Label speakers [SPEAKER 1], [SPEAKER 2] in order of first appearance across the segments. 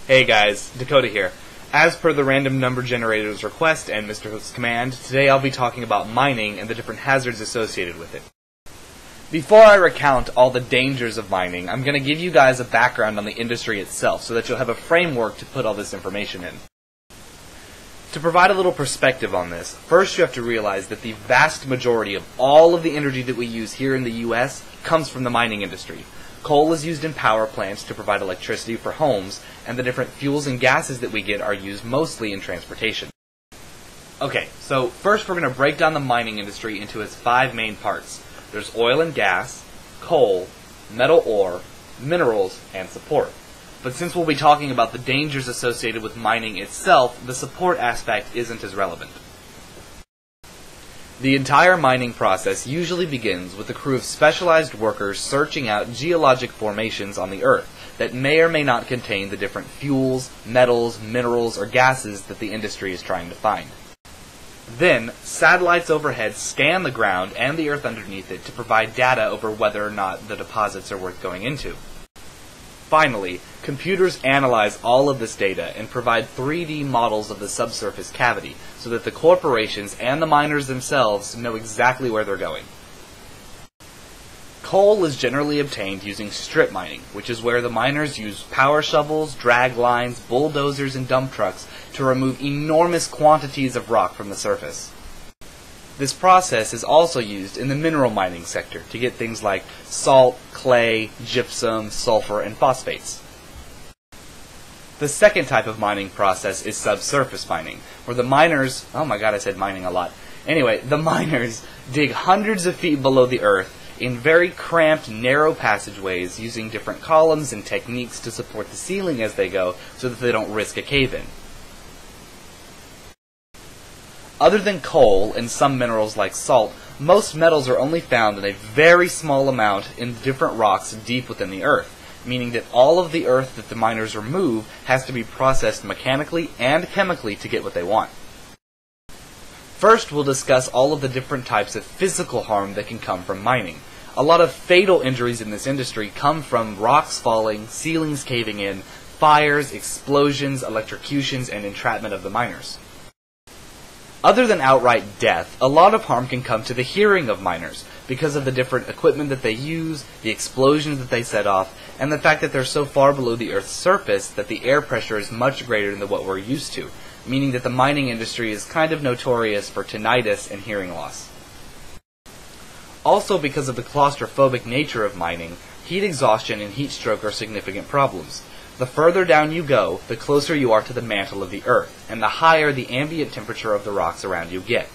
[SPEAKER 1] Hey guys, Dakota here. As per the random number generator's request and Mr. Hook's command, today I'll be talking about mining and the different hazards associated with it. Before I recount all the dangers of mining, I'm going to give you guys a background on the industry itself so that you'll have a framework to put all this information in. To provide a little perspective on this, first you have to realize that the vast majority of all of the energy that we use here in the US comes from the mining industry. Coal is used in power plants to provide electricity for homes, and the different fuels and gases that we get are used mostly in transportation. Okay, so first we're going to break down the mining industry into its 5 main parts. There's oil and gas, coal, metal ore, minerals, and support. But since we'll be talking about the dangers associated with mining itself, the support aspect isn't as relevant. The entire mining process usually begins with a crew of specialized workers searching out geologic formations on the Earth that may or may not contain the different fuels, metals, minerals, or gases that the industry is trying to find. Then, satellites overhead scan the ground and the Earth underneath it to provide data over whether or not the deposits are worth going into. Finally, computers analyze all of this data and provide 3D models of the subsurface cavity so that the corporations and the miners themselves know exactly where they're going. Coal is generally obtained using strip mining, which is where the miners use power shovels, drag lines, bulldozers, and dump trucks to remove enormous quantities of rock from the surface. This process is also used in the mineral mining sector to get things like salt, clay, gypsum, sulfur, and phosphates. The second type of mining process is subsurface mining, where the miners, oh my god, I said mining a lot. Anyway, the miners dig hundreds of feet below the earth in very cramped, narrow passageways using different columns and techniques to support the ceiling as they go so that they don't risk a cave-in. Other than coal and some minerals like salt, most metals are only found in a very small amount in different rocks deep within the earth, meaning that all of the earth that the miners remove has to be processed mechanically and chemically to get what they want. First, we'll discuss all of the different types of physical harm that can come from mining. A lot of fatal injuries in this industry come from rocks falling, ceilings caving in, fires, explosions, electrocutions, and entrapment of the miners. Other than outright death, a lot of harm can come to the hearing of miners because of the different equipment that they use, the explosions that they set off, and the fact that they're so far below the Earth's surface that the air pressure is much greater than what we're used to, meaning that the mining industry is kind of notorious for tinnitus and hearing loss. Also, because of the claustrophobic nature of mining, heat exhaustion and heat stroke are significant problems. The further down you go, the closer you are to the mantle of the Earth, and the higher the ambient temperature of the rocks around you get.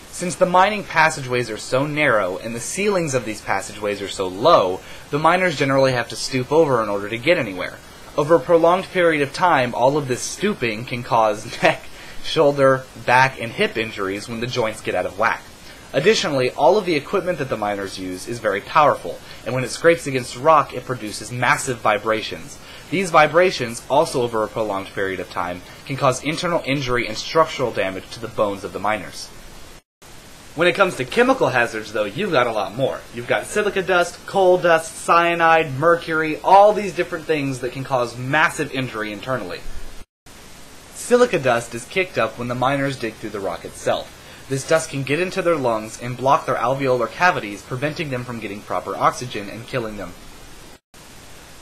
[SPEAKER 1] Since the mining passageways are so narrow and the ceilings of these passageways are so low, the miners generally have to stoop over in order to get anywhere. Over a prolonged period of time, all of this stooping can cause neck, shoulder, back, and hip injuries when the joints get out of whack. Additionally, all of the equipment that the miners use is very powerful, and when it scrapes against rock, it produces massive vibrations. These vibrations, also over a prolonged period of time, can cause internal injury and structural damage to the bones of the miners. When it comes to chemical hazards, though, you've got a lot more. You've got silica dust, coal dust, cyanide, mercury, all these different things that can cause massive injury internally. Silica dust is kicked up when the miners dig through the rock itself. This dust can get into their lungs and block their alveolar cavities, preventing them from getting proper oxygen and killing them.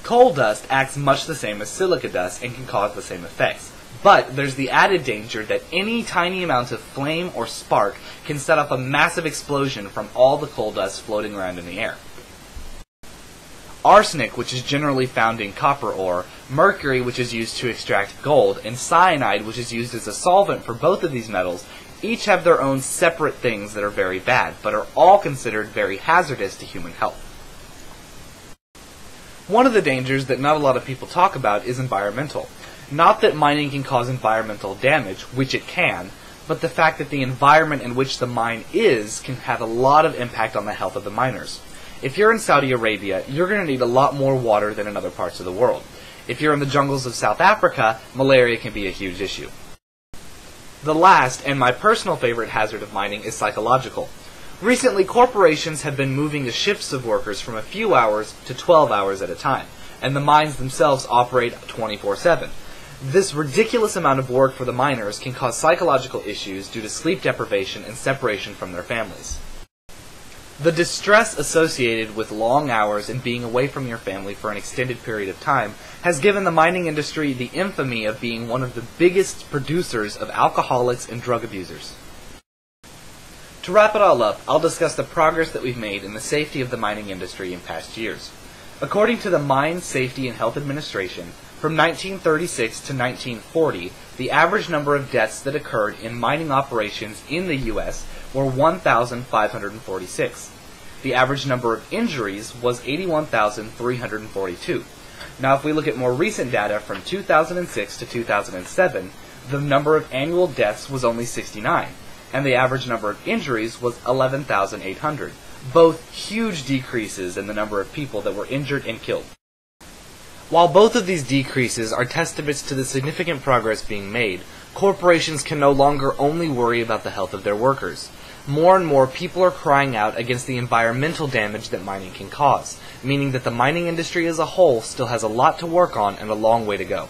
[SPEAKER 1] Coal dust acts much the same as silica dust and can cause the same effects. But there's the added danger that any tiny amount of flame or spark can set off a massive explosion from all the coal dust floating around in the air. Arsenic, which is generally found in copper ore, mercury, which is used to extract gold, and cyanide, which is used as a solvent for both of these metals, each have their own separate things that are very bad, but are all considered very hazardous to human health. One of the dangers that not a lot of people talk about is environmental. Not that mining can cause environmental damage, which it can, but the fact that the environment in which the mine is can have a lot of impact on the health of the miners. If you're in Saudi Arabia, you're going to need a lot more water than in other parts of the world. If you're in the jungles of South Africa, malaria can be a huge issue. The last, and my personal favorite hazard of mining, is psychological. Recently, corporations have been moving the shifts of workers from a few hours to 12 hours at a time. and the mines themselves operate 24/7. This ridiculous amount of work for the miners can cause psychological issues due to sleep deprivation and separation from their families. The distress associated with long hours and being away from your family for an extended period of time has given the mining industry the infamy of being one of the biggest producers of alcoholics and drug abusers. To wrap it all up, I'll discuss the progress that we've made in the safety of the mining industry in past years. According to the Mine Safety and Health Administration, from 1936 to 1940, the average number of deaths that occurred in mining operations in the U.S. were 1,546. The average number of injuries was 81,342. Now, if we look at more recent data from 2006 to 2007, the number of annual deaths was only 69, and the average number of injuries was 11,800, both huge decreases in the number of people that were injured and killed. While both of these decreases are testaments to the significant progress being made, corporations can no longer only worry about the health of their workers. More and more people are crying out against the environmental damage that mining can cause, meaning that the mining industry as a whole still has a lot to work on and a long way to go.